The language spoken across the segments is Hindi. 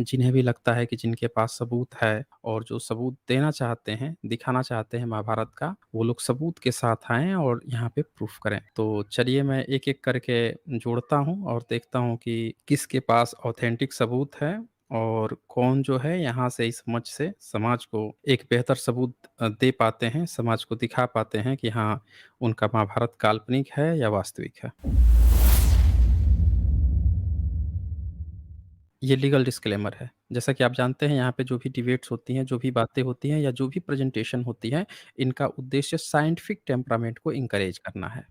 जिन्हें भी लगता है कि जिनके पास सबूत है और जो सबूत देना चाहते हैं, दिखाना चाहते हैं महाभारत का, वो लोग सबूत के साथ आएँ और यहाँ पे प्रूफ़ करें। तो चलिए मैं एक-एक करके जोड़ता हूँ और देखता हूँ कि किसके पास ऑथेंटिक सबूत है और कौन जो है यहाँ से इस मंच से समाज को एक बेहतर सबूत दे पाते हैं, समाज को दिखा पाते हैं कि हाँ, उनका महाभारत काल्पनिक है या वास्तविक है। ये लीगल डिस्क्लेमर है। जैसा कि आप जानते हैं यहाँ पे जो भी डिबेट्स होती हैं, जो भी बातें होती हैं या जो भी प्रेज़ेंटेशन होती है, इनका उद्देश्य साइंटिफिक टेम्परामेंट को एनकरेज करना है।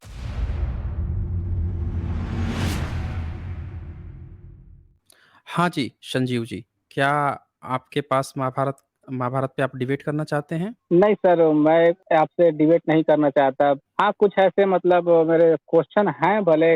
हाँ जी, संजीव जी, क्या आपके पास महाभारत पे आप डिबेट करना चाहते हैं? नहीं सर, मैं आपसे डिबेट नहीं करना चाहता। हाँ, कुछ ऐसे मतलब मेरे क्वेश्चन हैं भले,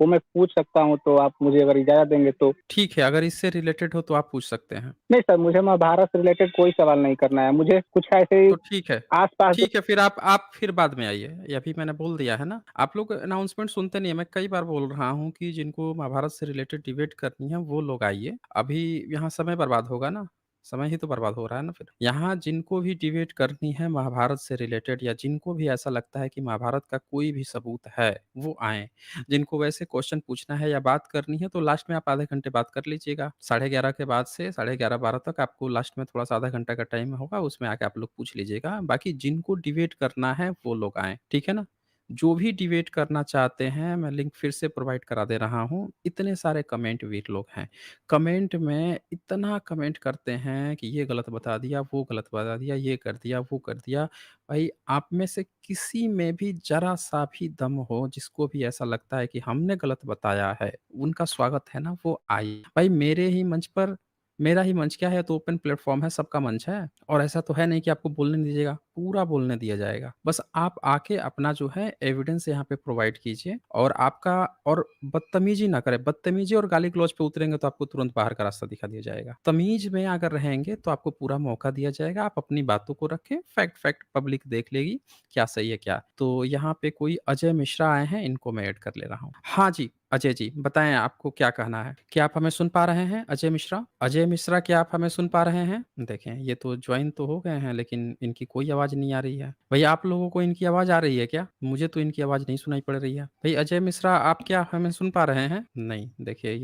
वो मैं पूछ सकता हूँ, तो आप मुझे अगर इजाज़त देंगे तो। ठीक है, अगर इससे रिलेटेड हो तो आप पूछ सकते हैं। नहीं सर, मुझे महाभारत से रिलेटेड कोई सवाल नहीं करना है। मुझे कुछ ऐसे ही तो ठीक है। आस-पास जो। ठीक है, फिर आप फिर बाद में आइए। ये अभी मैंने बोल दिया है ना, आप लोग अनाउंसमेंट सुनते नहीं हैं। मैं कई बार बोल रहा हूँ कि जिनको महाभारत से रिलेटेड डिबेट करनी है, वो लोग आइए। अभी यहाँ समय बर्बाद होगा ना, समय ही तो बर्बाद हो रहा है ना फिर। यहाँ जिनको भी डिबेट करनी है महाभारत से रिलेटेड या जिनको भी ऐसा लगता है कि महाभारत का कोई भी सबूत है, वो आएँ। जिनको वैसे क्वेश्चन पूछना है या बात करनी है तो लास्ट में आप आधे घंटे बात कर लीजिएगा। 11:30 के बाद से 11:30-12 तक आपको लास्ट में थोड़ा-सा आधा घंटा का टाइम होगा, उसमें आके आप लोग पूछ लीजिएगा। बाकी जिनको डिबेट करना है वो लोग आएँ, ठीक है ना? जो भी डिबेट करना चाहते हैं मैं लिंक फिर से प्रोवाइड करा दे रहा हूँ। इतने सारे कमेंट वीर लोग हैं। कमेंट में इतना कमेंट करते हैं कि ये गलत बता दिया, वो गलत बता दिया, ये कर दिया, वो कर दिया। भाई आप में से किसी में भी ज़रा-सा भी दम हो, जिसको भी ऐसा लगता है कि हमने गलत बताया है, उनका स्वागत है ना, वो आइए। भाई मेरे ही मंच पर मेरा ही मंच क्या है, ये तो ओपन प्लेटफ़ॉर्म है, सबका मंच है और ऐसा तो है नहीं कि आपको बोलने नहीं दीजिएगा, पूरा बोलने दिया जाएगा। बस आप आके अपना जो है एविडेंस यहाँ पे प्रोवाइड कीजिए और आपका और बदतमीज़ी ना करें, बदतमीज़ी और गाली-गलौज पे उतरेंगे तो आपको तुरंत बाहर का रास्ता दिखा दिया जाएगा। तमीज़ में अगर रहेंगे तो आपको पूरा मौका दिया जाएगा, आप अपनी बातों को रखें, फैक्ट पब्लिक देख लेगी, क्या सही है क्या। तो यहाँ पे कोई अजय मिश्रा आए हैं, इनको मैं ऐड कर ले रहा हूँ। हाँ जी, अजय जी, बताएँ आपको क्या कहना है? क्या आप हमें सुन पा रहे हैं अजय मिश्रा? अजय मिश्रा क्या आप हमें सुन पा रहे हैं? देखें, ये तो जॉइन तो हो गए हैं लेकिन इनकी कोई आवाज़ नहीं आ रही है। भैया आप लोगों को इनकी आवाज़ आ रही है क्या? मुझे तो इनकी आवाज़ नहीं सुनाई पड़ रही है। भई अजय मिश्रा आप क्या हमें सुन पा रहे हैं? नहीं, देखिए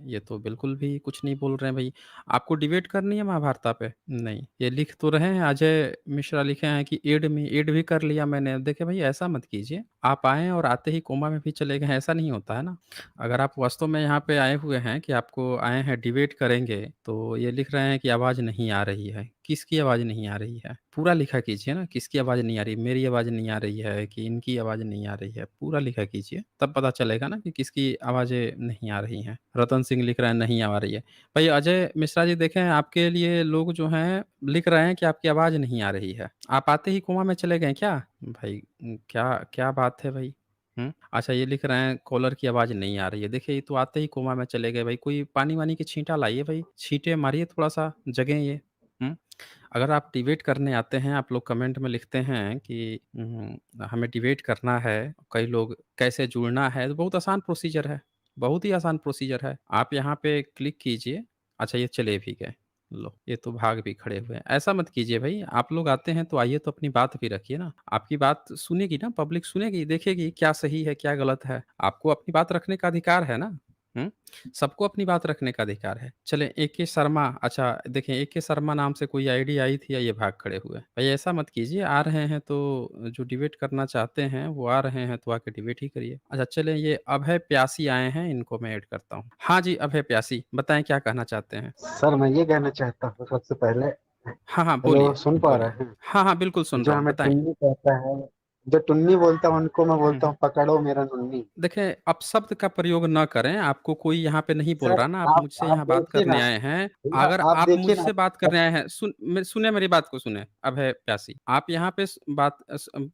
ये तो बिल्कुल भी कुछ नहीं बोल रहे हैं भई। आपको डिबेट करनी है महाभारता पे? नहीं, ये लिख तो रहे हैं अजय मिश्रा लिखे हैं कि ऐड भी कर लिया मैंने। देखिए भई ऐसा मत कीजिए। आप आएँ और आते ही कोमा में भी चले गए, ऐसा नहीं होता है ना। अगर आप वास्तव में यहाँ पे आए हुए हैं कि आपको आए हैं डिबेट करेंगे, तो ये लिख रहे हैं कि आवाज़ नहीं आ रही है। किसकी आवाज़ नहीं आ रही है? पूरा लिखा कीजिए ना, किसकी आवाज़ नहीं आ रही? मेरी आवाज़ नहीं आ रही है कि इनकी आवाज़ नहीं आ रही है? पूरा लिखा कीजिए, तब पता चलेगा ना कि किसकी आवाज़ें नहीं आ रही हैं। रतन सिंह लिख रहे हैं नहीं आ रही है। भाई अजय मिश्रा जी देखें आपके लिए लोग जो हैं लिख रहे हैं कि आपकी आवाज़ नहीं आ रही है। आप आते ही कोमा में चले गए क्या? भाई क्या क्या बात है भई? हुँ। अच्छा ये लिख रहे हैं कॉलर की आवाज़ नहीं आ रही है। देखिए ये तो आते ही कोमा में चले गए भाई, कोई पानी-वानी की छींटा लाइए भाई, छींटे मारिए थोड़ा-सा जगें ये। हुँ। अगर आप डिबेट करने आते हैं, आप लोग कमेंट में लिखते हैं कि हमें डिबेट करना है, कई लोग कैसे जुड़ना है, तो बहुत आसान प्रोसीजर है, बहुत ही आसान प्रोसीजर है। आप यहाँ पे क्लिक कीजिए, अच्छा ये चले भी गए, लो ये तो भाग भी खड़े हुए हैं। ऐसा मत कीजिए भई, आप लोग आते हैं तो आइए तो अपनी बात भी रखिए ना। आपकी बात सुनेगी ना पब्लिक सुनेगी, देखेगी क्या सही है, क्या गलत है। आपको अपनी बात रखने का अधिकार है ना। हुँ? सबको अपनी बात रखने का अधिकार है। चलें एके शर्मा अच्छा देखें एके शर्मा नाम से कोई आईडी आई थी या ये भाग खड़े हुए। भई ऐसा मत कीजिए, आ रहे हैं तो जो डिबेट करना चाहते हैं वो आ रहे हैं तो आके डिबेट ही करिए। अच्छा चलें ये अभय प्यासी आए हैं, इनको मैं ऐड करता हूँ। हाँ जी, अभय प्यासी बताएँ क्या कहना चाहते हैं? सर मैं ये कहना चाहता हूँ सबसे पहले। हाँ, हाँ, हेलो, बोलिए, सुन पा बोलिए। रहे हैं? हाँ, हाँ, बिल्कुल सुन जो रहा हूँ, हमें बताएँ। टुन्नी कहता है, जो टुन्नी बोलता है उनको मैं हुँ, बोलता हुँ। हूँ पकड़ो मेरा नुन्नी। देखें, अपशब्द का प्रयोग ना करें, आपको कोई यहाँ पे नहीं बोल सर रहा ना, आप मुझसे आप यहाँ बात देखिए करने ना, आए हैं। भैया अगर आप आप देखिए ना। मुझसे बात करने आए हैं सुनिए मेरी बात को सुनें, अभय प्यासी। आप यहाँ पे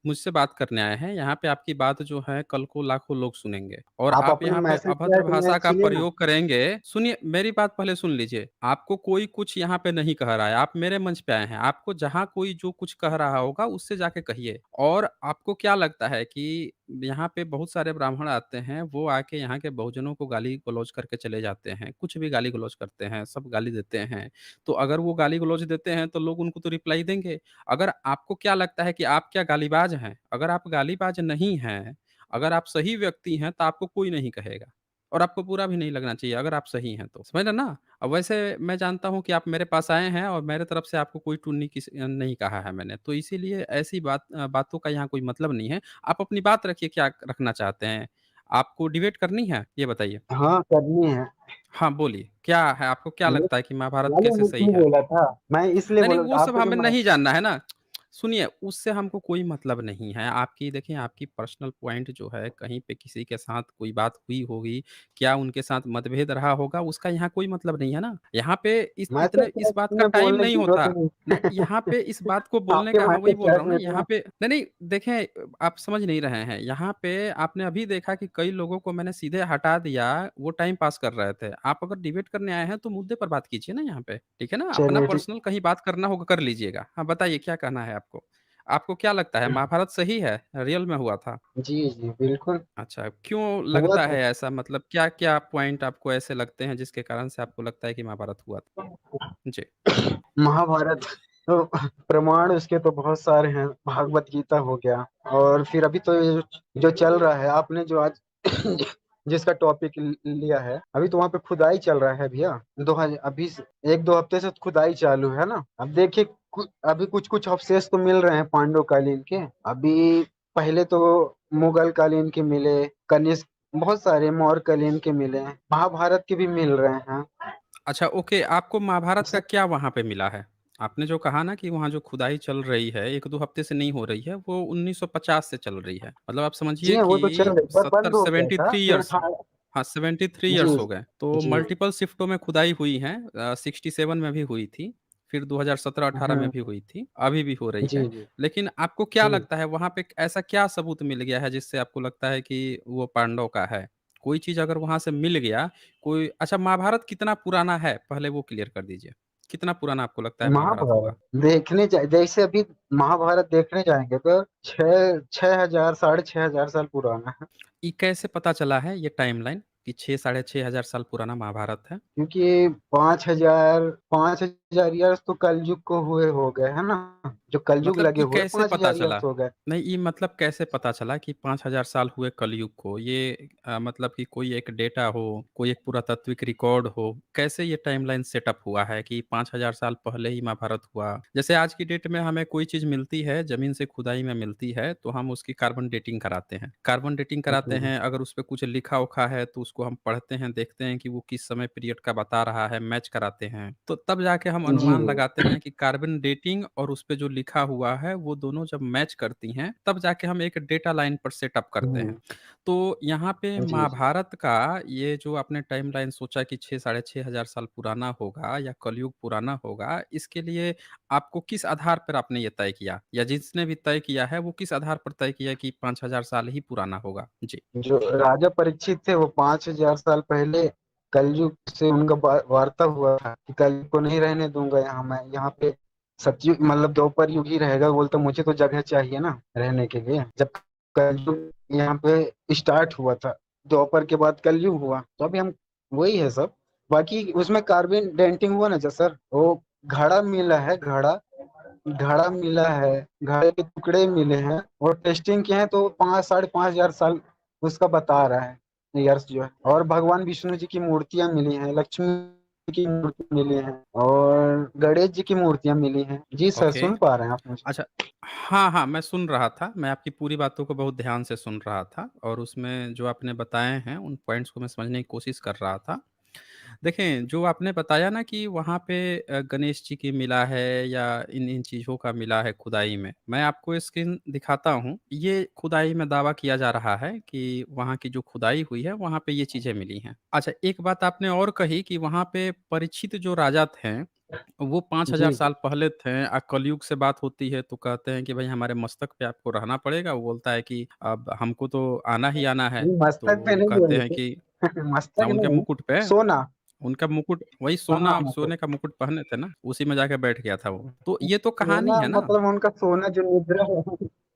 मुझसे बात करने आए हैं, यहाँ पे आपकी बात जो है कल को लाखों लोग सुनेंगे और आप आप अपने यहाँ पे मैसेज अभद्र चैट में भाषा का सुनिए ना। प्रयोग करेंगे सुनिए, मेरी बात पहले सुन लीजिए। आपको कोई कुछ यहाँ पे नहीं कह रहा है, आप मेरे मंच पे आए हैं। आपको जहाँ कोई जो कुछ कह रहा होगा, उससे जाके कहिए और आप आपको क्या लगता है कि यहाँ पे बहुत सारे ब्राह्मण आते हैं, वो आके यहाँ के बहुजनों को गाली-गलौज करके चले जाते हैं, कुछ भी गाली-गलौज करते हैं, सब गाली देते हैं। तो अगर वो गाली-गलौज देते हैं, तो लोग उनको तो रिप्लाई देंगे। अगर आपको क्या लगता है कि आप क्या गालीबाज़ हैं? अगर आप गालीबाज़ नहीं हैं, अगर आप सही व्यक्ति हैं, तो आपको कोई नहीं कहेगा और आपको बुरा भी नहीं लगना चाहिए अगर आप सही हैं तो। समझ रहे ना? वैसे मैं जानता हूँ कि आप मेरे पास आए हैं और मेरे तरफ से आपको कोई टुन्नी नहीं कहा है मैंने, तो इसीलिए ऐसी बातों का यहाँ कोई मतलब नहीं है। आप अपनी बात रखिए, क्या रखना चाहते हैं? आपको डिबेट करनी है? ये बताइए। हाँ करनी है। हाँ, बोलिए, क्या है आपको क्या ये लगता है कि महाभारत मालूम कैसे है सही क्यों है? बोला था? मैं इसलिए नहीं, नहीं, वो बोला सब आपको जो हमें मैं। नहीं जानना है ना। सुनिए, उससे हमको कोई मतलब नहीं है। आपकी देखिए, आपकी पर्सनल पॉइंट जो है, कहीं पे किसी के साथ कोई बात हुई होगी, क्या उनके साथ मतभेद रहा होगा, उसका यहाँ कोई मतलब नहीं है ना। यहाँ पे मैं तो इस बात का इसमें टाइम बोलने नहीं की जरूरत होता। नहीं। नहीं, यहाँ पे इस बात को बोलने आपके का, हाँ, वही मैसेज बोल रहा चैट हूँ ना, में यहाँ तो। पे नहीं, नहीं, देखें, आप समझ नहीं रहे हैं। यहाँ पे आपने अभी देखा कि कई लोगों को मैंने सीधे हटा दिया, वो टाइम पास कर रहे थे। आप अगर डिबेट करने आए हैं, तो मुद्दे पर बात कीजिए ना यहाँ पे, ठीक है ना? अपना चलिए ठीक। पर्सनल कहीं बात करना होगा, कर लीजिएगा। हाँ, बताइए क्या कहना है आपको? आपको क्या लगता है महाभारत सही है, रियल में हुआ था? जी जी बिल्कुल। अच्छा, क्यों हुआ लगता था। है ऐसा, मतलब क्या-क्या पॉइंट आपको ऐसे लगते हैं जिसके कारण से आपको लगता है कि महाभारत हुआ था? जी। महाभारत तो प्रमाण उसके तो बहुत सारे हैं। भागवत गीता हो गया, और फिर अभी तो ये जो चल रहा है, आपने जो आज जिसका टॉपिक लिया है, अभी तो वहाँ पे खुदाई चल रहा है भैया। अभी एक दो हफ्ते से खुदाई चालू है ना। अब देखिए अभी कुछ कुछ अवशेष तो मिल रहे हैं पांडव कालीन के। अभी पहले तो मुगल कालीन के मिले, कनिष्क, बहुत सारे मौर्य कालीन के मिले, महाभारत के भी मिल रहे हैं। अच्छा, ओके, आपको महाभारत का क्या वहाँ पे मिला है? आपने जो कहा ना कि वहाँ जो खुदाई चल रही है, 1-2 हफ्ते से नहीं हो रही है, वो 1950 से चल रही है। मतलब आप जी समझिए हाँ, वो तो चल कि रही पर बंद 70 हो गया था 73 फिर इयर्स, हाँ, 73 जी इयर्स हो गए। तो जी। मल्टीपल शिफ्टों में खुदाई हुई है, 67 में भी हुई थी, फिर 2017-18 में भी हम्म। हुई थी, अभी भी हो रही जी है। जी लेकिन आपको क्या जी। लगता है वहाँ पे ऐसा क्या सबूत मिल गया है जिससे आपको लगता है कि वो पांडव का है? कोई चीज़ अगर वहाँ से मिल गया, कोई अच्छा, महाभारत कितना पुराना है? पहले वो क्लियर कर दीजिए। कितना पुराना आपको लगता है महाभारत होगा? महाभारत देखने जा जैसे अभी महाभारत देखने जाएंगे तो 6,000 6,500 साल पुराना है। ये कैसे पता चला है ये टाइमलाइन कि 6 साढ़े 6 हज़ार साल पुराना महाभारत है? क्योंकि 5,000 ईयर्स तो कलयुग को हुए हो गए है ना। जो कलयुग मतलब लगे ये हुए कैसे पांच पता हजार चला? ईयर्स हो गए। नहीं, ये मतलब कैसे पता चला कि 5000 साल हुए कलयुग को? ये मतलब कि कोई एक डेटा हो, कोई एक पुरातात्विक रिकॉर्ड हो, कैसे ये टाइमलाइन सेटअप हुआ है कि 5000 साल पहले ही महाभारत हुआ? जैसे आज की डेट में हमें कोई चीज़ मिलती है, ज़मीन से खुदाई में मिलती है, तो हम उसकी कार्बन डेटिंग कराते हैं। कार्बन डेटिंग कराते हम्म। हैं, अगर उसपे कुछ लिखा-उखा है, तो उसको हम पढ़ते हैं, देखते हैं कि वो किस समय पीरियड का बता रहा है, मैच कराते हैं। तो तब जाके हम जी अनुमान लगाते हैं कि कार्बन डेटिंग और उसपे जो लिखा हुआ है, वो दोनों जब मैच करती हैं, तब जाके हम एक डेटा लाइन पर सेटअप करते हैं। हम्म, तो यहाँ पे जी जी। महाभारत का ये जो आपने टाइमलाइन सोचा कि 6 साढ़े 6 हज़ार साल पुराना होगा या कलयुग पुराना होगा, इसके लिए आपको किस आधार पर आपने ये तय किया? या जिसने भी तय किया है, वो किस आधार पर तय किया कि 5000 साल ही पुराना होगा? जी। जो राजा परीक्षित थे वो 5,000 साल पहले कलयुग से उनका वार्ता हुआ था कि कलयुग को नहीं रहने दूंगा यहाँ, मैं यहाँ पे सतयुग मतलब द्वापर युग ही रहेगा। बोलता मुझे तो जगह चाहिए ना रहने के लिए। जब कलयुग यहाँ पे स्टार्ट हुआ था, द्वापर के बाद कलयुग हुआ, तो अभी हम वही है सब। बाकी उसमें कार्बन डेंटिंग हुआ ना जो सर, वो घड़ा मिला है, घड़ा मिला है, घड़े के टुकड़े मिले हैं और टेस्टिंग किए हैं तो 5,000 साढ़े 5,000 साल उसका बता रहा है ईयर्स जो है। और भगवान विष्णु जी की मूर्तियां मिली हैं, लक्ष्मी की मूर्ति मिली है, और गणेश जी की मूर्तियां मिली हैं। जी सर, ओके। सुन पा रहे हैं आप मुझे? अच्छा, हाँ, हाँ, मैं सुन रहा था। मैं आपकी पूरी बातों को बहुत ध्यान से सुन रहा था और उसमें जो आपने बताए हैं, उन पॉइंट्स को मैं समझने की कोशिश कर रहा था। देखें, जो आपने बताया ना कि वहाँ पे गणेश जी की मिला है या इन-इन चीज़ों का मिला है खुदाई में, मैं आपको स्क्रीन दिखाता हूँ। ये खुदाई में दावा किया जा रहा है कि वहाँ की जो खुदाई हुई है, वहाँ पे ये चीज़ें मिली हैं। अच्छा, एक बात आपने और कही कि वहाँ पे परीक्षित जो राजा थे, वो 5000 जी जी। साल पहले थे। कलयुग से बात होती है तो कहते हैं कि भई हमारे मस्तक पे आपको रहना पड़ेगा। वो बोलता है कि अब हमको तो आना ही आना है। नहीं, तो मस्तक पे वो नहीं कहते बोले हैं कि थे। मस्तक उनके नहीं, मुकुट पे, सोना। उनका मुकुट वही हाँ हाँ, सोना, मतलब सोने का मुकुट पहने थे ना, उसी में जाके बैठ गया था वो। तो ये तो कहानी सोना है ना। मतलब उनका सोना जो निद्रा है।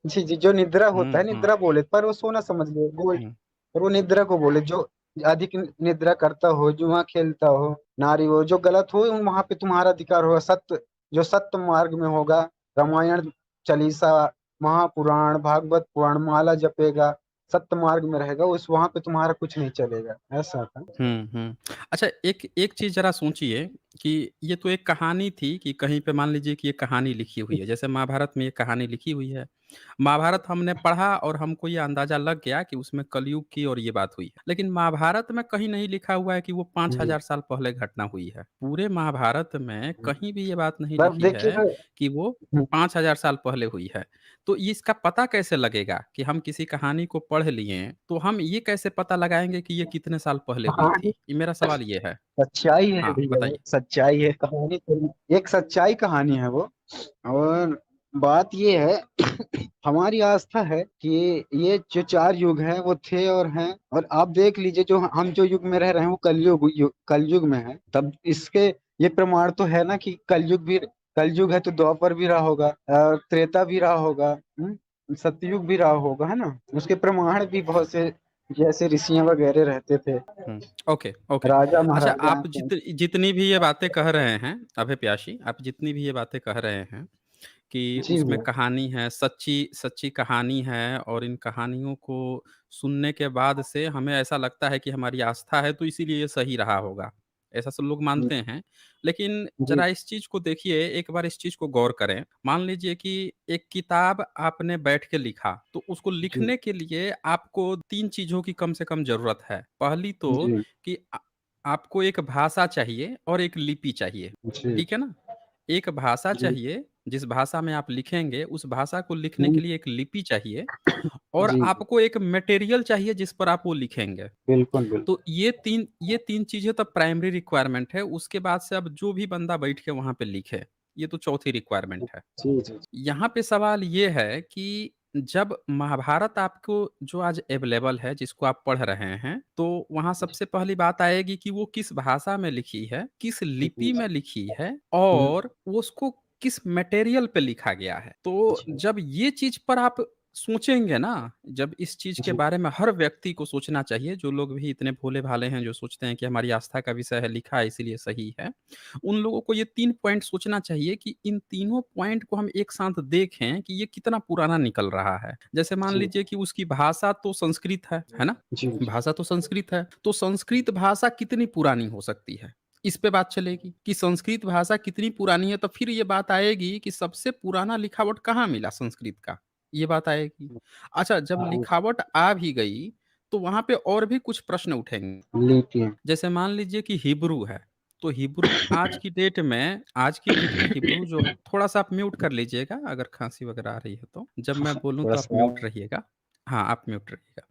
जी जी, जो निद्रा होता है, हुँ। निद्रा बोले पर वो सोना समझ लो, गोल्ड। हुँ। और वो निद्रा को बोले जो अधिक निद्रा करता हो, जुआ खेलता हो, नारी हो, जो गलत हो वहां पे तुम्हारा अधिकार होगा। सत्य, जो सत्य मार्ग में होगा, रामायण चालीसा, महापुराण, भागवत पुराण, माला जपेगा, सत्य मार्ग में रहेगा, उस वहां पे तुम्हारा कुछ नहीं चलेगा, ऐसा था। हुँ। अच्छा, एक एक चीज़ ज़रा सोचिए कि ये तो एक कहानी थी कि कहीं पे मान लीजिए कि ये कहानी लिखी हुई है, जैसे महाभारत में ये कहानी लिखी हुई है। महाभारत हमने पढ़ा और हमको ये अंदाज़ा लग गया कि उसमें कलयुग की और ये बात हुई है। लेकिन महाभारत में कहीं नहीं लिखा हुआ है कि वो जी 5000 साल पहले घटना हुई है। पूरे महाभारत में कहीं भी ये बात नहीं तब लिखी है देखिएगा। कि वो 5000 साल पहले हुई है। तो ये इसका पता कैसे लगेगा कि हम किसी कहानी को पढ़ लिए, तो हम ये कैसे पता लगाएँगे कि ये कितने साल पहले हुई कहानी थी? ये मेरा सवाल ये है। सच्चाई है हाँ, भैया, वो बताइए। सच्चाई है, कहानी थोड़ी, एक सच्चाई कहानी है वो। और बात ये है हमारी आस्था है कि ये जो चार युग हैं वो थे और हैं। और आप देख लीजिए, जो हम जो युग में रह रहे हैं वो कलयुग में है। तब इसके ये प्रमाण तो है ना कि कलयुग है तो द्वापर भी रहा होगा, त्रेता भी रहा होगा, सतयुग भी रहा होगा, है ना। उसके प्रमाण भी बहुत से, जैसे ऋषियां वगैरह रहते थे, हुँ, ओके, ओके। राजा अच्छा, महाराजा आप थे। जितनी भी ये बातें कह रहे हैं, अभय प्यासी, आप जितनी भी ये बातें कह रहे हैं कि जी उसमें भैया। कहानी है, सच्ची सच्ची कहानी है और इन कहानियों को सुनने के बाद से हमें ऐसा लगता है कि हमारी आस्था है, तो इसीलिए ये सही रहा होगा। ऐसा सब लोग मानते हैं। लेकिन जी ज़रा इस चीज़ को देखिए, एक बार इस चीज़ को गौर करें। मान लीजिए कि एक किताब आपने बैठ के लिखा, तो उसको जी लिखने के लिए आपको 3 चीज़ों की कम से कम ज़रूरत है। पहली तो जी कि आपको एक भाषा चाहिए और एक लिपि चाहिए, जी ठीक है ना? एक भाषा जी चाहिए, जिस भाषा में आप लिखेंगे, उस भाषा को लिखने के हम्म, लिए एक लिपि चाहिए और जी जी, आपको एक मटेरियल चाहिए जिस पर आप वो लिखेंगे। बिल्कुल बिल्कुल। तो ये 3 चीज़ें तो प्राइमरी रिक्वायरमेंट है, उसके बाद से अब जो भी बंदा बैठ के वहाँ पे लिखे, ये तो चौथी रिक्वायरमेंट है। जी जी यहाँ पे सवाल ये है कि जब महाभारत आपको जो आज अवेलेबल है, जिसको आप पढ़ रहे हैं, तो वहाँ सबसे पहली बात आएगी कि वो किस भाषा में लिखी है, किस जी लिपि में लिखी है हम्म, और वो उसको किस मटेरियल पे लिखा गया है। तो जी जब ये चीज़ पर आप सोचेंगे ना, जब इस चीज़ के जी बारे में हर व्यक्ति को सोचना चाहिए, जो लोग भी इतने भोले-भाले हैं, जो सोचते हैं कि हमारी आस्था का विषय है, लिखा है इसीलिए सही है। उन लोगों को ये 3 पॉइंट सोचना चाहिए कि इन तीनों पॉइंट को हम एक साथ देखें कि ये कितना पुराना निकल रहा है। जैसे मान जी लीजिए कि उसकी भाषा तो संस्कृत है ना? जी जी भाषा तो संस्कृत है, तो संस्कृत भाषा कितनी पुरानी हो सकती है? इस पे बात चलेगी कि संस्कृत भाषा कितनी पुरानी है, तो फिर ये बात आएगी कि सबसे पुराना लिखावट कहाँ मिला संस्कृत का? ये बात आएगी। अच्छा, जब हाँ, लिखावट आ भी गई, तो वहाँ पे और भी कुछ प्रश्न उठेंगे। लिथियम। जैसे मान लीजिए कि हिब्रू है, तो हिब्रू आज की डेट में हिब्रू जो थोड़ा-सा आप म्यूट कर लीजिएगा अगर खाँसी वगैरह आ रही है तो। जब मैं बोलूँ थोड़ा तो आप सा म्यूट रहिएगा। हाँ, आप म्यूट रहिएगा।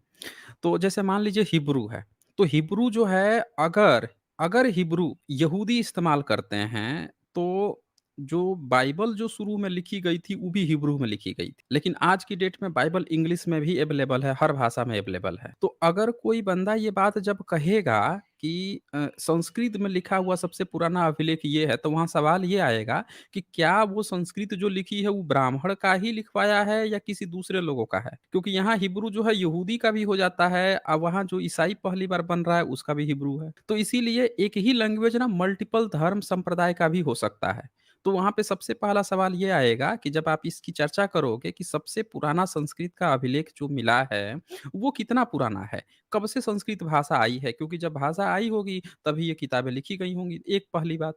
तो जैसे मान लीजिए हिब्रू है, तो हिब्रू जो है अगर अगर हिब्रू यहूदी इस्तेमाल करते हैं, तो जो बाइबल जो शुरू में लिखी गई थी, वो भी हिब्रू में लिखी गई थी। लेकिन आज की डेट में बाइबल इंग्लिश में भी अवेलेबल है, हर भाषा में अवेलेबल है। तो अगर कोई बंदा ये बात जब कहेगा कि संस्कृत में लिखा हुआ सबसे पुराना अभिलेख ये है, तो वहाँ सवाल ये आएगा कि क्या वो संस्कृत जो लिखी है वो ब्राह्मण का ही लिखवाया है या किसी दूसरे लोगों का है? क्योंकि यहाँ हिब्रू जो है यहूदी का भी हो जाता है और वहाँ जो ईसाई पहली बार बन रहा है उसका भी हिब्रू है। तो इसीलिए एक ही लैंग्वेज ना मल्टीपल धर्म संप्रदाय का भी हो सकता है। तो वहाँ पे सबसे पहला सवाल ये आएगा कि जब आप इसकी चर्चा करोगे कि सबसे पुराना संस्कृत का अभिलेख जो मिला है, वो कितना पुराना है? कब से संस्कृत भाषा आई है? क्योंकि जब भाषा आई होगी तभी ये किताबें लिखी गई होंगी, एक पहली बात।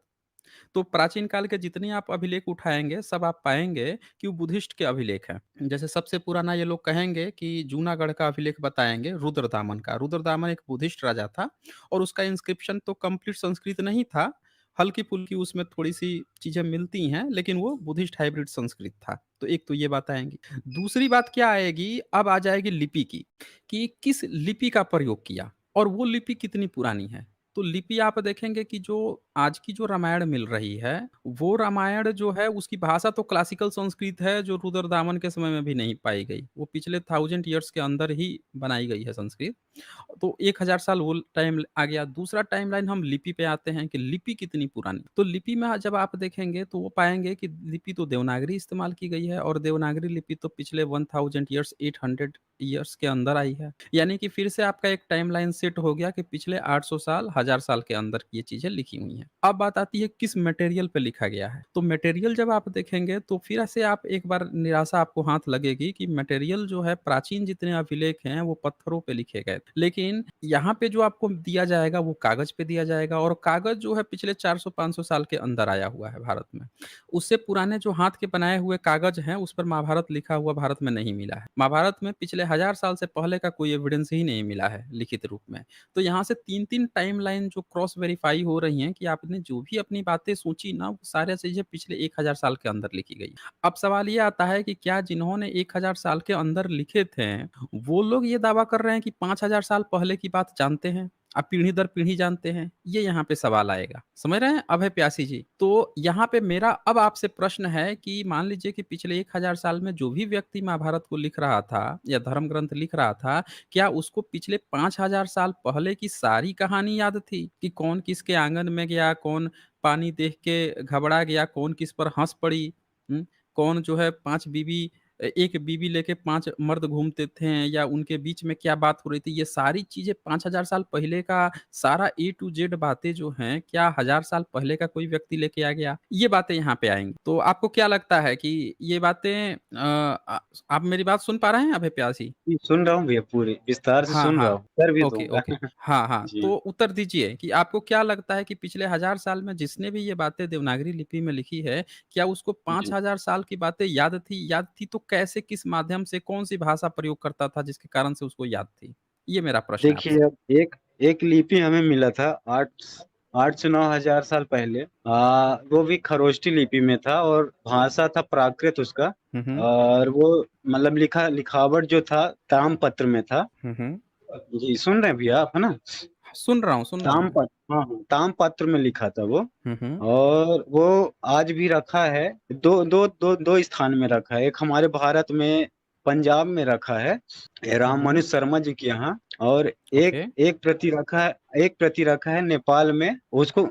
तो प्राचीन काल के जितने आप अभिलेख उठाएँगे, सब आप पाएँगे कि वो बुद्धिस्ट के अभिलेख हैं। जैसे सबसे पुराना ये लोग कहेंगे कि जूनागढ़ का अभिलेख बताएँगे रुद्रदामन का। रुद्रदामन एक बुद्धिस्ट राजा था और उसका इंस्क्रिप्शन तो कंप्लीट संस्कृत नहीं था, हल्की-फुल्की उसमें थोड़ी-सी चीज़ें मिलती हैं, लेकिन वो बुद्धिस्ट हाइब्रिड संस्कृत था। तो एक तो ये बात आएँगी। दूसरी बात क्या आएगी, अब आ जाएगी लिपि की, कि किस लिपि का प्रयोग किया और वो लिपि कितनी पुरानी है। तो लिपि आप देखेंगे कि जो आज की जो रामायण मिल रही है, वो रामायण जो है उसकी भाषा तो क्लासिकल संस्कृत है जो रुद्रदामन के समय में भी नहीं पाई गई। वो पिछले 1000 ईयर्स के अंदर ही बनाई गई है संस्कृत। तो 1000 साल वो टाइम आ गया। दूसरा टाइमलाइन हम लिपि पे आते हैं कि लिपि कितनी पुरानी। तो लिपि में जब आप देखेंगे तो वो पाएँगे कि लिपि तो देवनागरी इस्तेमाल की गई है और देवनागरी लिपि तो पिछले 1000 ईयर्स 800 ईयर्स के अंदर आई है। यानी कि फिर से आपका एक टाइमलाइन सेट हो गया कि पिछले 800 साल, 1000 साल के अंदर ये चीज़ें लिखी हुई हैं। अब बात आती है किस मटेरियल पे लिखा गया है। तो मटेरियल जब आप देखेंगे तो फिर से आप एक बार निराशा आपको हाथ लगेगी कि मटेरियल जो है प्राचीन जितने अभिलेख हैं वो पत्थरों पे लिखे गए। लेकिन यहाँ पे जो आपको दिया जाएगा वो कागज़ पे दिया जाएगा और कागज़ जो है पिछले 400-500 साल के अंदर आया हुआ है भारत में। उससे पुराने जो हाथ के बनाए हुए कागज़ हैं उस पर महाभारत लिखा हुआ भारत में नहीं मिला है। महाभारत में पिछले 1000 साल से पहले का कोई एविडेंस ही नहीं मिला है लिखित रूप में। तो यहाँ से 3-3 टाइमलाइन जो क्रॉस वेरीफाई हो रही हैं कि आपने जो भी अपनी बातें सोची ना वो सारी चीज़ें पिछले 1000 साल के अंदर लिखी गई। अब सवाल ये आता है कि क्या जिन्होंने 1000 साल के अंदर लिखे थे, वो लोग ये दावा कर रहे हैं कि 5000 साल पहले की बात जानते हैं? पीढ़ी दर पीढ़ी जानते हैं? ये यहाँ पे सवाल आएगा। समझ रहे हैं अभय प्यासी जी? तो यहाँ पे मेरा अब आपसे प्रश्न है कि मान लीजिए कि पिछले 1000 साल में जो भी व्यक्ति महाभारत को लिख रहा था या धर्म ग्रंथ लिख रहा था, क्या उसको पिछले 5000 साल पहले की सारी कहानी याद थी? कि कौन किसके आँगन में गया, कौन पानी देख के घबरा गया, कौन किस पर हँस पड़ी? कौन जो है 5 बीवी 1 बीवी लेके 5 मर्द घूमते थे या उनके बीच में क्या बात हो रही थी, ये सारी चीज़ें 5000 साल पहले का सारा ए टू जेड बातें जो हैं, क्या 1000 साल पहले का कोई व्यक्ति लेके आ गया? ये बातें यहाँ पे आएँगी। तो आपको क्या लगता है कि ये बातें आप मेरी बात सुन पा रहे हैं अभय प्यासी? जी, सुन रहा हूँ भैया, पूरी विस्तार से हाँ, सुन रहा हाँ। हूँ, कर भी ओके, दूँगा। ओके। हाँ, हाँ। जी, तो उत्तर दीजिए कि आपको क्या लगता है कि पिछले 1000 साल में जिसने भी ये बातें देवनागरी लिपि में लिखी है, क्या उसको जी। 5000 साल की बातें याद थी? याद थी तो कैसे, किस माध्यम से, कौन-सी भाषा प्रयोग करता था जिसके कारण से उसको याद थी? ये मेरा प्रश्न है देखिए, आपसे। अब एक एक लिपि हमें मिला था 8 से 9,000 साल पहले। वो भी खरोष्ठी लिपि में था और भाषा था प्राकृत उसका। हुँ, हुँ। और वो मतलब लिखावट जो था ताम्रपत्र में था। हुँ, हुँ। जी, सुन रहे हैं भैया आप, है ना? सुन रहा हूँ मैं। हाँ, हाँ, ताम्रपत्र में लिखा था वो। हुँ, हुँ। और वो आज भी रखा है, 2 स्थान में रखा है। एक हमारे भारत में पंजाब में रखा है, हुँ, राम हुँ। शर्मा जी के यहाँ। और ओके, एक प्रति रखा है नेपाल में। उसको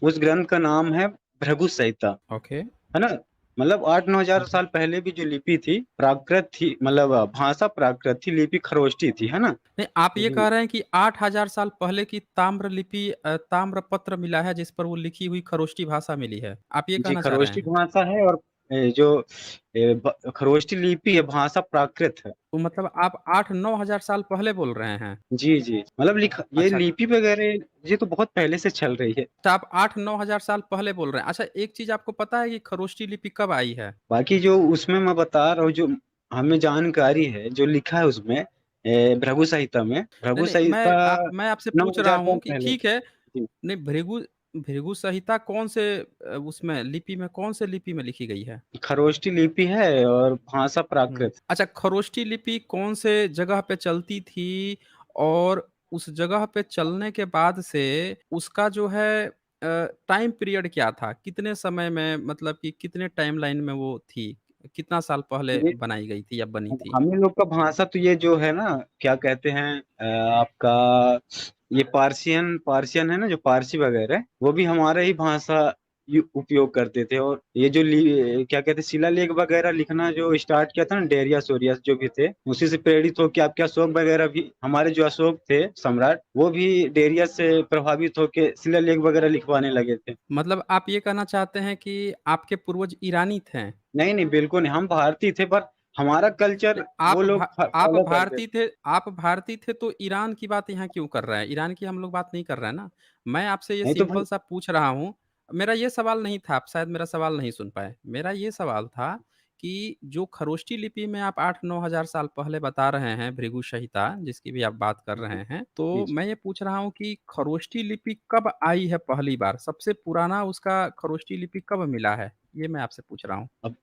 उस ग्रंथ का नाम है भृगु संहिता, ओके। है ना? मतलब 8-9 हज़ार हुँ, हुँ। साल पहले भी जो लिपि थी, प्राकृत थी, मतलब भाषा प्राकृत थी, लिपि खरोष्ठी थी, है ना? नहीं, आप ये जी। कह रहे हैं कि 8000 साल पहले की ताम्र लिपि ताम्रपत्र मिला है जिस पर वो लिखी हुई खरोष्ठी भाषा मिली है। आप ये जी, कहना चाह रहे खरोष्ठी हैं? भाषा है। और जो खरोष्ठी लिपि है, भाषा प्राकृत है। तो मतलब आप 8-9 हज़ार साल पहले बोल रहे हैं? जी, जी। मतलब ये अच्छा, लिपि वगैरह ये तो बहुत पहले से चल रही है। तो आप 8-9 हज़ार साल पहले बोल रहे हैं। अच्छा, एक चीज़ आपको पता है कि खरोष्ठी लिपि कब आई है? बाकी जो उसमें मैं बता रहा हूँ, जो हमें जानकारी है, जो लिखा है उसमें भृगु संहिता में, नहीं, भृगु नहीं, संहिता मैं आपसे पूछ रहा 9,000 हूँ साल कि पहले। ठीक है, जी। नहीं भृगु भृगु संहिता कौन से उसमें लिपि में कौन से लिपि में लिखी गई है? खरोष्ठी लिपि है और भाषा हुँ। प्राकृत। अच्छा, खरोष्ठी लिपि कौन से जगह पे चलती थी और उस जगह पे चलने के बाद से उसका जो है टाइम पीरियड क्या था? कितने समय में मतलब कि कितने टाइमलाइन में वो थी? कितना साल पहले ये बनाई गई थी या बनी थी? हम लोग का भाषा तो ये जो है ना, क्या कहते हैं, आपका ये पार्सियन पार्सियन है ना, जो पारसी वगैरह, वो भी हमारा ही भाषा उपयोग करते थे। और ये जो क्या कहते हैं, शिलालेख वगैरह लिखना जो स्टार्ट किया था ना, डेरियस ओरियस जो भी थे, उसी से प्रेरित होकर आपके अशोक वगैरह भी, हमारे जो अशोक थे सम्राट, वो भी डेरियस से प्रभावित होकर शिलालेख वगैरह लिखवाने लगे थे। मतलब आप ये कहना चाहते हैं कि आपके पूर्वज ईरानी थे? नहीं, नहीं, बिल्कुल नहीं, हम भारतीय थे, पर हमारा कल्चर नहीं, वो लोग फॉलो करते थे। आप भारतीय थे तो ईरान की बात यहाँ क्यों कर रहे हैं? ईरान की हम लोग बात नहीं कर रहे हैं ना। मैं आपसे ये नहीं तो भाई। सिंपल सा पूछ रहा हूँ, मेरा ये सवाल नहीं था, आप शायद मेरा सवाल नहीं सुन पाए। मेरा ये सवाल था कि जो खरोष्ठी लिपि में आप 8-9 हज़ार साल पहले बता रहे हैं, भृगु संहिता जिसकी भी आप बात कर रहे हैं, जी, तो जी। मैं ये पूछ रहा हूँ कि खरोष्ठी लिपि कब आई है पहली बार? सबसे पुराना उसका खरोष्ठी लिपि कब मिला है? ये मैं आपसे पूछ रहा हूँ। अब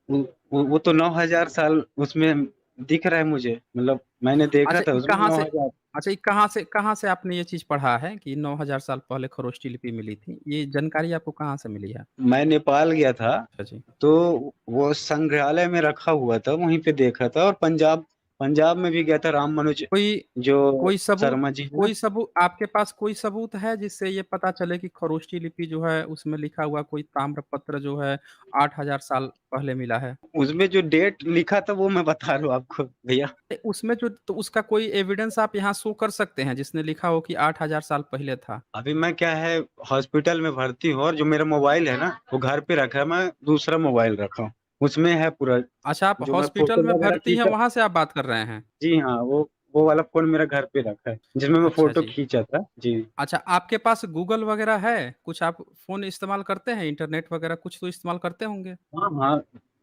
वो तो 9,000 साल उसमें दिख रहा है मुझे, मतलब मैंने देखा अच्छा, था ये उसमें कहाँ से 9,000। अच्छा, ये कहाँ से आपने ये चीज़ पढ़ा है कि 9000 साल पहले खरोष्टी लिपि मिली थी? ये जानकारी आपको कहाँ से मिली है? मैं नेपाल गया था, अच्छा जी। तो वो संग्रहालय में रखा हुआ था, वहीं पे देखा था। और पंजाब पंजाब में भी गया था, राम मनोज कोई जो कोई सबूत शर्मा जी है ना। आपके पास कोई सबूत है जिससे ये पता चले कि खरोष्टी लिपि जो है उसमें लिखा हुआ कोई ताम्रपत्र जो है 8000 साल पहले मिला है? उसमें जो डेट लिखा था वो मैं बता रहा हूँ आपको भैया। उसमें जो तो उसका कोई एविडेंस आप यहाँ शो कर सकते हैं जिसने लिखा हो कि 8000 साल पहले था? अभी मैं क्या है, हॉस्पिटल में भर्ती हूँ, और जो मेरा मोबाइल है ना वो घर पे रखा है, मैं दूसरा मोबाइल रखा हूँ, उसमें है पूरा अच्छा, आप जो मैं हॉस्पिटल फोटो में वगैरह भर्ती हैं, खींचा। वहाँ से आप बात कर रहे हैं? जी हाँ, वो वाला फोन मेरा घर पे रखा है, जिसमें मैं अच्छा फोटो जी। खींचा था जी। अच्छा, आपके पास गूगल वगैरह है? कुछ आप फ़ोन इस्तेमाल करते हैं? इंटरनेट वगैरह कुछ तो इस्तेमाल करते होंगे? हाँ हाँ,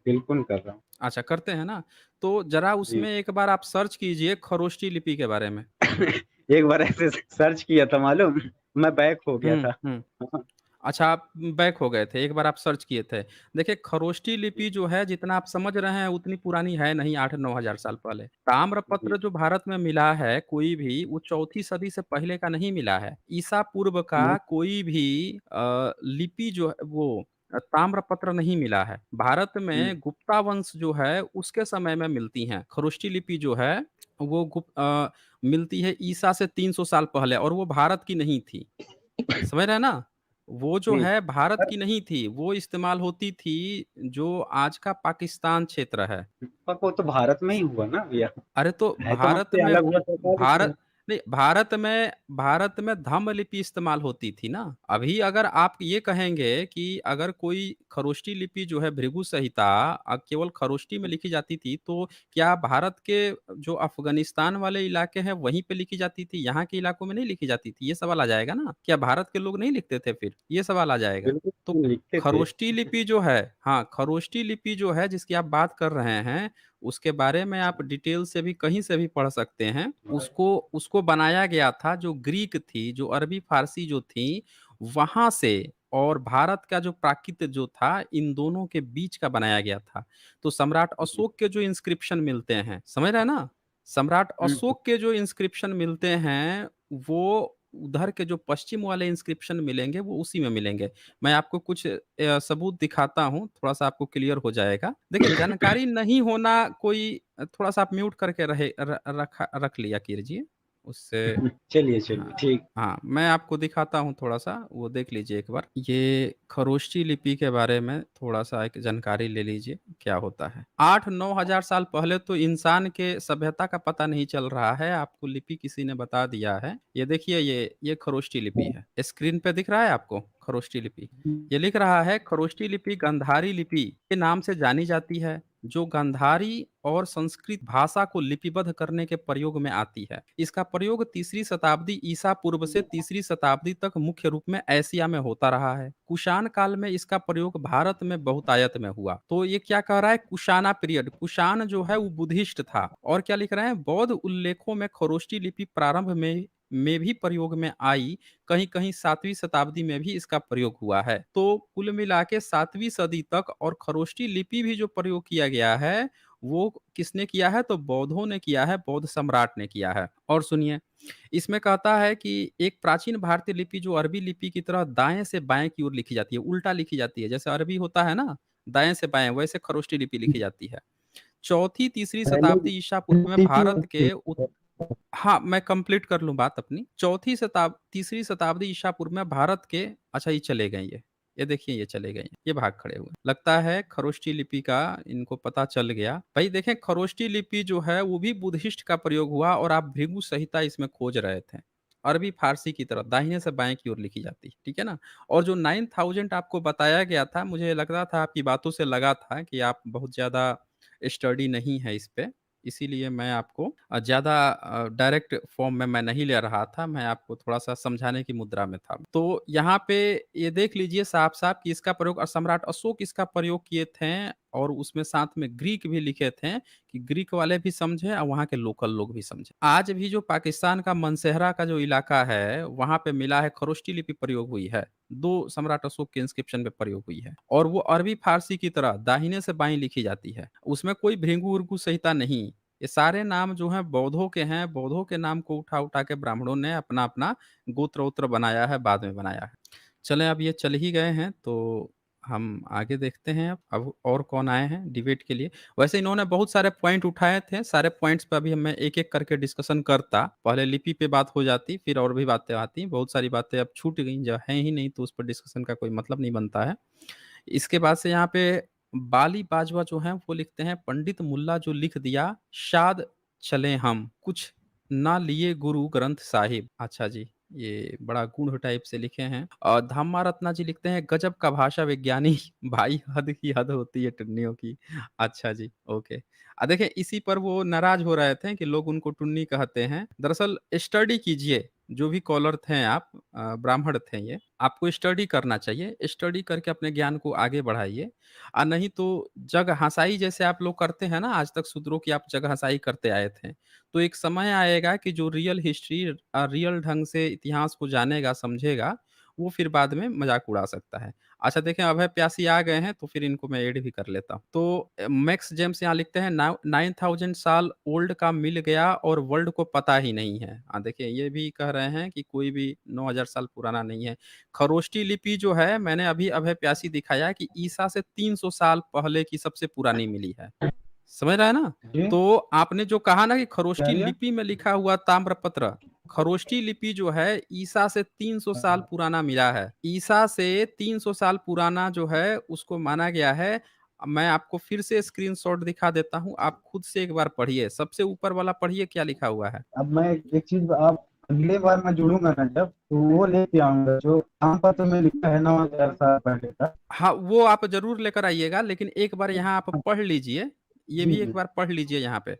बिल्कुल कर रहा हूँ। अच्छा, करते हैं ना? तो ज़रा जी। उसमें एक बार आप सर्च कीजिए खरोष्टी लिपि के बारे में। एक बार ऐसे सर्च किया था मालूम, मैं बैक हो गया हुँ, था। हुँ। हाँ। अच्छा, आप बैक हो गए थे, एक बार आप सर्च किए थे। देखिए, खरोष्टी लिपि जो है जितना आप समझ रहे हैं उतनी पुरानी है नहीं, 8-9 हज़ार साल पहले। जी। ताम्रपत्र जो भारत में मिला है कोई भी, वो 4थी सदी से पहले का नहीं मिला है। ईसा पूर्व का नहीं। कोई भी लिपि जो है वो ताम्रपत्र नहीं मिला है। भारत में गुप्ता वंश जो है उसके समय में मिलती हैं। खरोष्टी लिपि जो है वो मिलती है ईसा से 300 साल पहले और वो भारत की नहीं थी। समझ रहे हैं ना? वो जो जी। है भारत की नहीं थी, वो इस्तेमाल होती थी जो आज का पाकिस्तान क्षेत्र है। पर वो तो भारत में ही हुआ ना भैया, अरे तो है तो भारत हमसे में अलग हुआ तो बता दीजिए। भारत नहीं, भारत में धम्म लिपि इस्तेमाल होती थी ना। अभी अगर आप ये कहेंगे कि अगर कोई खरोष्टी लिपि जो है भृगु संहिता केवल खरोष्टी में लिखी जाती थी, तो क्या भारत के जो अफ़गानिस्तान वाले इलाके हैं वहीं पे लिखी जाती थी, यहाँ के इलाकों में नहीं लिखी जाती थी? ये सवाल आ जाएगा ना। क्या भारत के लोग नहीं लिखते थे फिर? ये सवाल आ जाएगा। तो बिल्कुल लिखते थे। खरोष्टी लिपि जो है हाँ, खरोष्टी लिपि जो है जिसकी आप बात कर रहे हैं, उसके बारे में आप डिटेल से भी कहीं से भी पढ़ सकते हैं। उसको उसको बनाया गया था जो ग्रीक थी, जो अरबी फ़ारसी जो थी, वहाँ से और भारत का जो प्राकृत जो था, इन दोनों के बीच का बनाया गया था। तो सम्राट अशोक के जो इंस्क्रिप्शन मिलते हैं, समझ रहे हैं ना? सम्राट हुँ। अशोक के जो इंस्क्रिप्शन मिलते हैं, वो उधर के जो पश्चिम वाले इंस्क्रिप्शन मिलेंगे, वो उसी में मिलेंगे। मैं आपको कुछ सबूत दिखाता हूँ, थोड़ा-सा आपको क्लियर हो जाएगा। देखिए, जानकारी नहीं होना कोई थोड़ा-सा आप म्यूट करके रख लिया कीजिए, उससे चलिए, चलिए हाँ, ठीक। हाँ, मैं आपको दिखाता हूँ थोड़ा-सा, वो देख लीजिए एक बार। ये खरोष्टी लिपि के बारे में थोड़ा-सा एक जानकारी ले लीजिए, क्या होता है। 8-9 हज़ार साल पहले तो इंसान के सभ्यता का पता नहीं चल रहा है, आपको लिपि किसी ने बता दिया है। ये देखिए ये खरोष्टी लिपि है। स्क्रीन पे दिख रहा है आपको खरोष्टी लिपि? ये लिख रहा है खरोष्टी लिपि गांधारी लिपि के नाम से जानी जाती है, जो गांधारी और संस्कृत भाषा को लिपिबद्ध करने के प्रयोग में आती है। इसका प्रयोग तीसरी शताब्दी ईसा पूर्व से तीसरी शताब्दी तक मुख्य रूप में एशिया में होता रहा है। कुषाण काल में इसका प्रयोग भारत में बहुतायत में हुआ। तो ये क्या कह रहा है, कुषाणा पीरियड, कुषाण जो है वो बुद्धिस्ट था। और क्या लिख रहे हैं, बौद्ध उल्लेखों में खरोष्टी लिपि प्रारंभ में भी प्रयोग में आई, कहीं-कहीं 7वीं शताब्दी में भी इसका प्रयोग हुआ है। तो कुल मिला के 7वीं सदी तक और खरोष्टी लिपि भी जो प्रयोग किया गया है, वो किसने किया है? तो बौद्धों ने किया है, बौद्ध सम्राट ने किया है। और सुनिए, इसमें कहता है कि एक प्राचीन भारतीय लिपि जो अरबी लिपि की तरह दाएँ से बाएँ की ओर लिखी जाती है, उल्टा लिखी जाती है। जैसे अरबी होता है ना, दाएँ से बाएँ, वैसे खरोष्टी लिपि लिखी जाती है। चौथी तीसरी पहले शताब्दी ईसा पूर्व में भारत के हाँ, मैं कंप्लीट कर लूँ बात अपनी। तीसरी शताब्दी ईसा पूर्व में भारत के अच्छा ये चले गए ये। ये देखिए ये चले गए हैं, ये भाग खड़े हुए। लगता है खरोष्टी लिपि का इनको पता चल गया। भई देखें खरोष्टी लिपि जो है वो भी बुद्धिस्ट का प्रयोग हुआ और आप भृगु संहिता इसमें खोज रहे थे। अरबी फ़ारसी की तरह दाहिने से बाएँ की ओर लिखी जाती है, ठीक है ना? और जो 9000 आपको बताया गया था, मुझे लग रहा था आपकी बातों से लगा था कि आप बहुत ज़्यादा स्टडी नहीं है इस पे। इसीलिए मैं आपको ज़्यादा डायरेक्ट फ़ॉर्म में मैं नहीं ले रहा था, मैं आपको थोड़ा-सा समझाने की मुद्रा में था। तो यहाँ पे ये देख लीजिए साफ-साफ कि इसका प्रयोग सम्राट अशोक इसका प्रयोग किए थे और उसमें साथ में ग्रीक भी लिखे थे कि ग्रीक वाले भी समझें और वहाँ के लोकल लोग भी समझें। आज भी जो पाकिस्तान का मनसेहरा का जो इलाका है, वहाँ पे मिला है खरोष्टी लिपि प्रयोग हुई है। 2 सम्राट अशोक के इंस्क्रिप्शन में प्रयोग हुई है और वो अरबी फ़ारसी की तरह दाहिने से बाएँ लिखी जाती है। उसमें कोई भृगु-उर्गु संहिता नहीं। ये सारे नाम जो हैं बौद्धों के हैं, बौद्धों के नाम को उठा-उठा के ब्राह्मणों ने अपना-अपना गोत्र-वोत्र बनाया है, बाद में बनाया है। चलें अब ये चल ही गए हैं तो हम आगे देखते हैं अब और कौन आए हैं डिबेट के लिए। वैसे इन्होंने बहुत सारे पॉइंट उठाए थे, सारे पॉइंट्स पे अभी मैं एक-एक करके डिस्कशन करता। पहले लिपि पे बात हो जाती, फिर और भी बातें आती। बहुत सारी बातें अब छूट गई, जो हैं ही नहीं तो उस पर डिस्कशन का कोई मतलब नहीं बनता है। इसके बाद से यहाँ पे बाली बाजवा जो हैं वो लिखते हैं, पंडित मुल्ला जो लिख दिया, शाद चलें हम, कुछ ना लिए गुरु ग्रंथ साहिब। अच्छा जी, ये बड़ा गूढ़ टाइप से लिखे हैं। और धामा रत्ना जी लिखते हैं, गजब का भाषा विज्ञानी भाई हद की हद होती है टुन्नियों की। अच्छा जी, ओके। देखिए इसी पर वो नाराज़ हो रहे थे कि लोग उनको टुन्नी कहते हैं। दरअसल स्टडी कीजिए, जो भी कॉलर थे आप ब्राह्मण थे ये, आपको स्टडी करना चाहिए। स्टडी करके अपने ज्ञान को आगे बढ़ाइए नहीं तो जग हँसाई जैसे आप लोग करते हैं ना, आज तक शूद्रों की आप जग हँसाई करते आए थे। तो एक समय आएगा कि जो रियल हिस्ट्री रियल ढंग से इतिहास को जानेगा, समझेगा, वो फिर बाद में मज़ाक उड़ा सकता है। अच्छा देखें अभय प्यासी आ गए हैं तो फिर इनको मैं ऐड भी कर लेता हूँ। तो मैक्स जेम्स यहाँ लिखते हैं 9000 साल ओल्ड का मिल गया और वर्ल्ड को पता ही नहीं है। देखिए ये भी कह रहे हैं कि कोई भी 9000 साल पुराना नहीं है। खरोष्टी लिपि जो है मैंने अभी अभय प्यासी दिखाया कि ईसा से 300 साल पहले की सबसे पुरानी मिली है। समझ रहा है ना? जी तो आपने जो कहा ना कि क्या खरोष्टी ये लिपि में लिखा हुआ ताम्रपत्र, खरोष्टी लिपि जो है ईसा से 300 साल हाँ, पुराना मिला है। ईसा से 300 साल पुराना जो है उसको माना गया है। मैं आपको फिर से स्क्रीनशॉट दिखा देता हूँ, आप खुद से एक बार पढ़िए। सबसे ऊपर वाला पढ़िए क्या लिखा हुआ है? अब मैं एक चीज आप अगले बार मैं जुड़ूंगा ना जब तो वो लेके आऊंगा जो नाम पत्र में लिखा है 9,000 साल पहले का। हाँ, वो आप ज़रूर लेकर आइएगा, लेकिन एक बार यहाँ आप पढ़ लीजिए। ये जी भी एक जी बार पढ़ लीजिए यहाँ पे।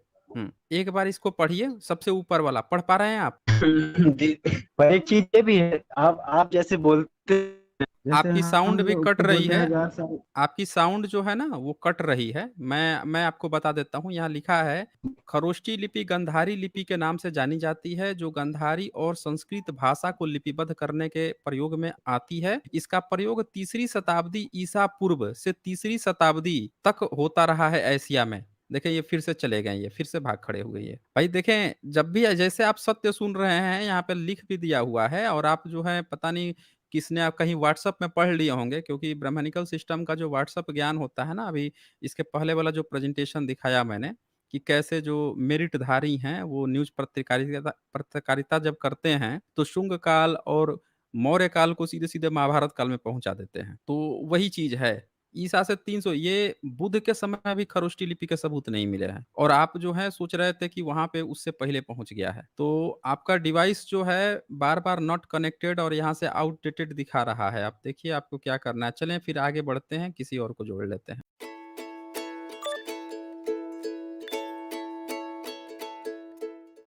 एक बार इसको पढ़िए, सबसे ऊपर वाला। पढ़ पा रहे हैं आप? जी, पर एक चीज ये भी है आप जैसे बोलते हैं, जैसे आपकी हम साउंड भी लोग कट उसको रही बोलते है। हैं 1,000 साल। आपकी साउंड जो है ना वो कट रही है। मैं आपको बता देता हूँ, यहाँ लिखा है, खरोष्टी लिपि गंधारी लिपि के नाम से जानी जाती है, जो गंधारी और संस्कृत भाषा को लिपिबद्ध करने के प्रयोग में आती है। इसका प्रयोग तीसरी शताब्दी ईसा पूर्व से तीसरी शताब्दी तक होता रहा है एशिया में। देखें ये फिर से चले गए, ये फिर से भाग खड़े हुए ये। भाई देखें, जब भी जैसे आप सत्य सुन रहे हैं, यहाँ पे लिख भी दिया हुआ है और आप जो है पता नहीं किसने आप कहीं व्हाट्सएप में पढ़ लिए होंगे, क्योंकि ब्राह्मणिकल सिस्टम का जो व्हाट्सएप ज्ञान होता है ना, अभी इसके पहले वाला जो प्रेजेंटेशन दिखाया मैंने कि कैसे जो मेरिटधारी हैं वो न्यूज़ पत्रकारिता पत्रकारिता जब करते हैं तो शुंग काल और मौर्य काल को सीधे-सीधे महाभारत काल में पहुँचा देते हैं। तो वही चीज़ है। ईसा से 300 ये बुद्ध के समय में भी खरोष्टी लिपि के सबूत नहीं मिले हैं और आप जो है सोच रहे थे कि वहाँ पे उससे पहले पहुँच गया है। तो आपका डिवाइस जो है बार-बार नॉट कनेक्टेड और यहाँ से आउटडेटेड दिखा रहा है। आप देखिए आपको क्या करना है। चलें फिर आगे बढ़ते हैं, किसी और को जोड़ लेते हैं।